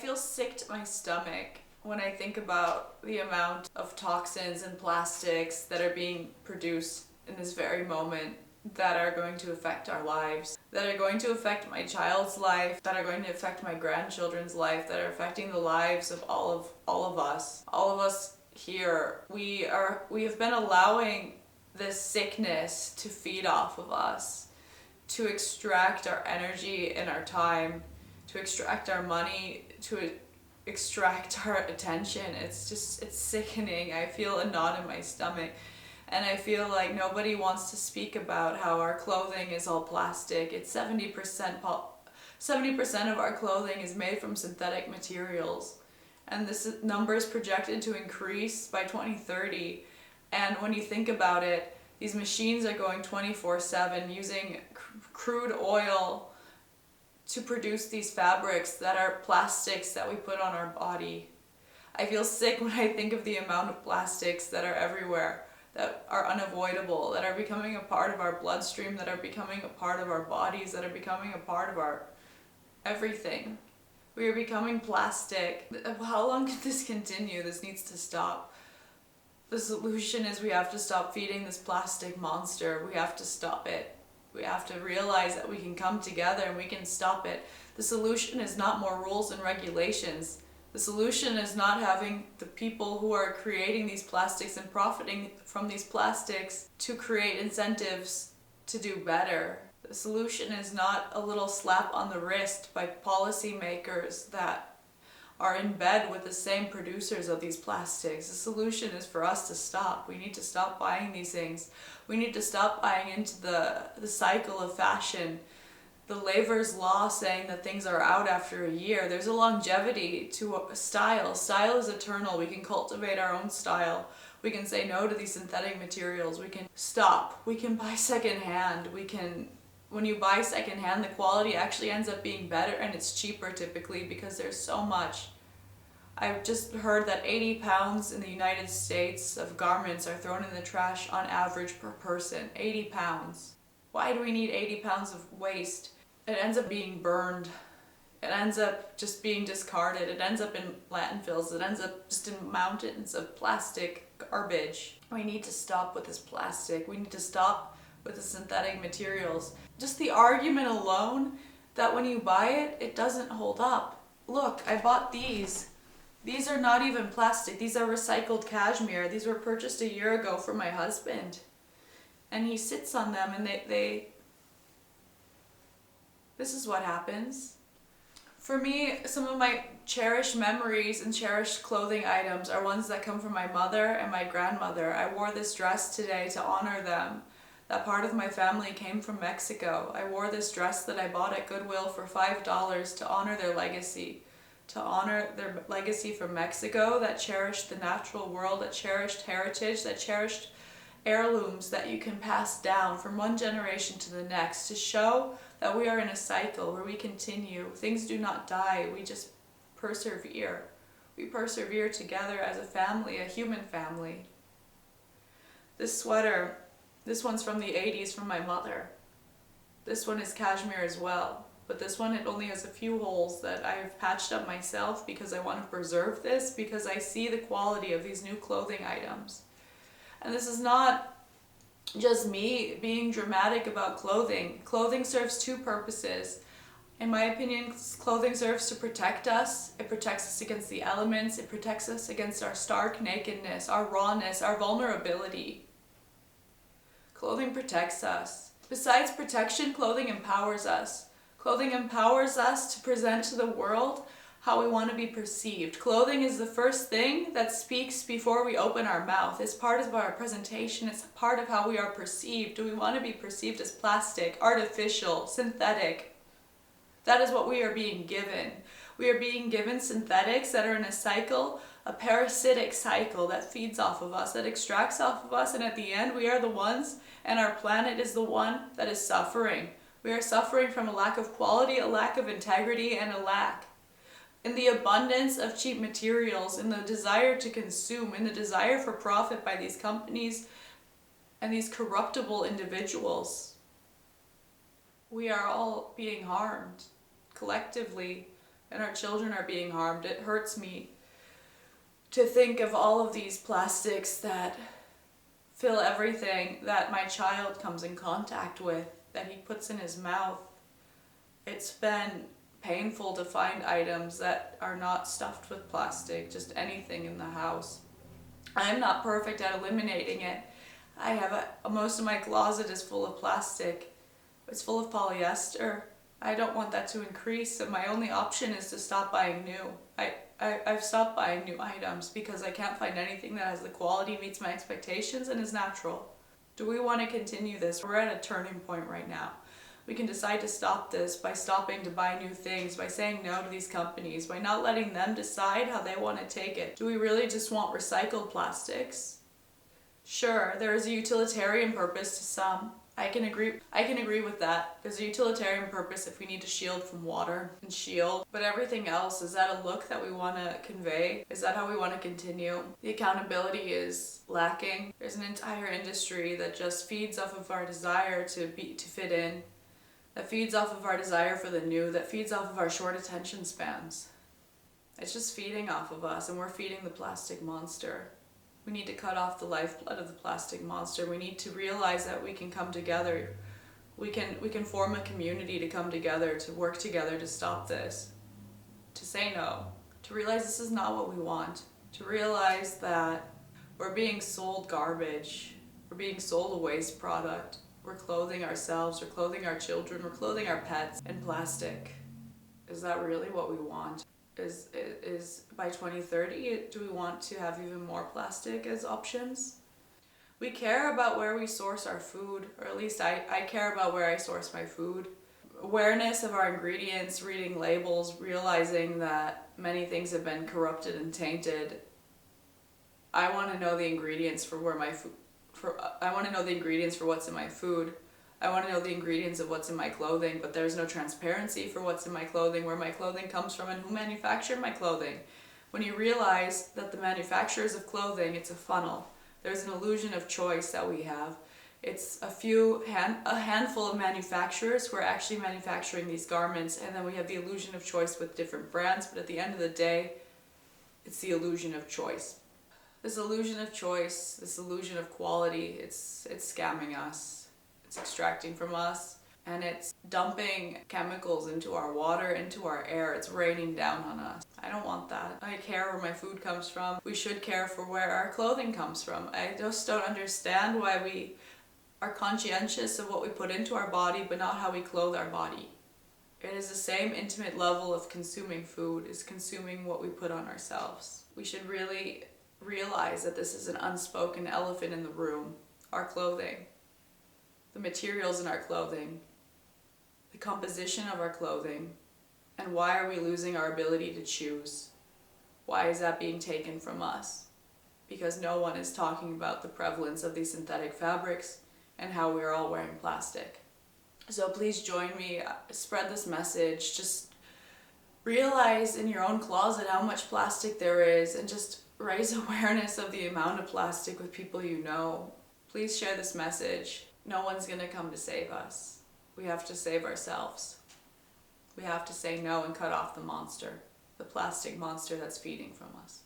feel sick to my stomach when I think about the amount of toxins and plastics that are being produced in this very moment that are going to affect our lives, that are going to affect my child's life, that are going to affect my grandchildren's life, that are affecting the lives of all of us. All of us here, we have been allowing this sickness to feed off of us, to extract our energy and our time, to extract our money, to extract our attention. It's sickening. I feel a knot in my stomach. And I feel like nobody wants to speak about how our clothing is all plastic. It's 70% of our clothing is made from synthetic materials. And this number is projected to increase by 2030. And when you think about it, these machines are going 24/7 using crude oil to produce these fabrics that are plastics that we put on our body. I feel sick when I think of the amount of plastics that are everywhere, that are unavoidable, that are becoming a part of our bloodstream, that are becoming a part of our bodies, that are becoming a part of our everything. We are becoming plastic. How long can this continue? This needs to stop. The solution is we have to stop feeding this plastic monster. We have to stop it. We have to realize that we can come together and we can stop it. The solution is not more rules and regulations. The solution is not having the people who are creating these plastics and profiting from these plastics to create incentives to do better. The solution is not a little slap on the wrist by policymakers that are in bed with the same producers of these plastics. The solution is for us to stop. We need to stop buying these things. We need to stop buying into the cycle of fashion. The Laver's law saying that things are out after a year. There's a longevity to a style. Style is eternal. We can cultivate our own style. We can say no to these synthetic materials. We can stop. We can buy secondhand. When you buy secondhand, the quality actually ends up being better and it's cheaper typically because there's so much. I've just heard that 80 pounds in the United States of garments are thrown in the trash on average per person. 80 pounds. Why do we need 80 pounds of waste? It ends up being burned. It ends up just being discarded. It ends up in landfills. It ends up just in mountains of plastic garbage. We need to stop with this plastic. We need to stop with the synthetic materials. Just the argument alone that when you buy it, it doesn't hold up. Look, I bought these. These are not even plastic. These are recycled cashmere. These were purchased a year ago for my husband. And he sits on them and this is what happens. For me, some of my cherished memories and cherished clothing items are ones that come from my mother and my grandmother. I wore this dress today to honor them. That part of my family came from Mexico. I wore this dress that I bought at Goodwill for $5 to honor their legacy. To honor their legacy from Mexico that cherished the natural world, that cherished heritage, that cherished heirlooms that you can pass down from one generation to the next to show that we are in a cycle where we continue. Things do not die, we just persevere. We persevere together as a family, a human family. This sweater, this one's from the 80s from my mother. This one is cashmere as well, but this one, it only has a few holes that I've patched up myself because I want to preserve this, because I see the quality of these new clothing items. And this is not just me being dramatic about clothing. Clothing serves two purposes. In my opinion, clothing serves to protect us. It protects us against the elements. It protects us against our stark nakedness, our rawness, our vulnerability. Clothing protects us. Besides protection, clothing empowers us. Clothing empowers us to present to the world how we want to be perceived. Clothing is the first thing that speaks before we open our mouth. It's part of our presentation. It's part of how we are perceived. Do we want to be perceived as plastic, artificial, synthetic? That is what we are being given. We are being given synthetics that are in a cycle, a parasitic cycle that feeds off of us, that extracts off of us, and at the end we are the ones, and our planet is the one that is suffering. We are suffering from a lack of quality, a lack of integrity, and a lack in the abundance of cheap materials, in the desire to consume, in the desire for profit by these companies and these corruptible individuals. We are all being harmed collectively and our children are being harmed. It hurts me to think of all of these plastics that fill everything that my child comes in contact with, that he puts in his mouth. It's been painful to find items that are not stuffed with plastic, just anything in the house. I'm not perfect at eliminating it. I have most of my closet is full of plastic. It's full of polyester. I don't want that to increase, and my only option is to stop buying new. I've stopped buying new items because I can't find anything that has the quality, meets my expectations, and is natural. Do we want to continue this? We're at a turning point right now. We can decide to stop this by stopping to buy new things, by saying no to these companies, by not letting them decide how they want to take it. Do we really just want recycled plastics? Sure, there is a utilitarian purpose to some. I can agree with that. There's a utilitarian purpose if we need to shield from water and shield. But everything else, is that a look that we want to convey? Is that how we want to continue? The accountability is lacking. There's an entire industry that just feeds off of our desire to fit in, that feeds off of our desire for the new, that feeds off of our short attention spans. It's just feeding off of us, and we're feeding the plastic monster. We need to cut off the lifeblood of the plastic monster. We need to realize that we can come together. We can form a community to come together, to work together to stop this, to say no, to realize this is not what we want, to realize that we're being sold garbage, we're being sold a waste product, we're clothing ourselves, we're clothing our children, we're clothing our pets in plastic. Is that really what we want? Is by 2030, do we want to have even more plastic as options? We care about where we source our food, or at least I care about where I source my food. Awareness of our ingredients, reading labels, realizing that many things have been corrupted and tainted. I want to know the ingredients for where my food, I want to know the ingredients for what's in my food. I want to know the ingredients of what's in my clothing, but there's no transparency for what's in my clothing, where my clothing comes from, and who manufactured my clothing. When you realize that the manufacturers of clothing, it's a funnel. There's an illusion of choice that we have. It's a handful of manufacturers who are actually manufacturing these garments, and then we have the illusion of choice with different brands, but at the end of the day, it's the illusion of choice. This illusion of choice, this illusion of quality, it's scamming us. It's extracting from us, and it's dumping chemicals into our water, into our air. It's raining down on us. I don't want that. I care where my food comes from. We should care for where our clothing comes from. I just don't understand why we are conscientious of what we put into our body, but not how we clothe our body. It is the same intimate level of consuming food as consuming what we put on ourselves. We should really realize that this is an unspoken elephant in the room. Our clothing. The materials in our clothing, the composition of our clothing, and why are we losing our ability to choose? Why is that being taken from us? Because no one is talking about the prevalence of these synthetic fabrics and how we're all wearing plastic. So please join me, spread this message, just realize in your own closet how much plastic there is, and just raise awareness of the amount of plastic with people you know. Please share this message. No one's gonna come to save us. We have to save ourselves. We have to say no and cut off the monster, the plastic monster that's feeding from us.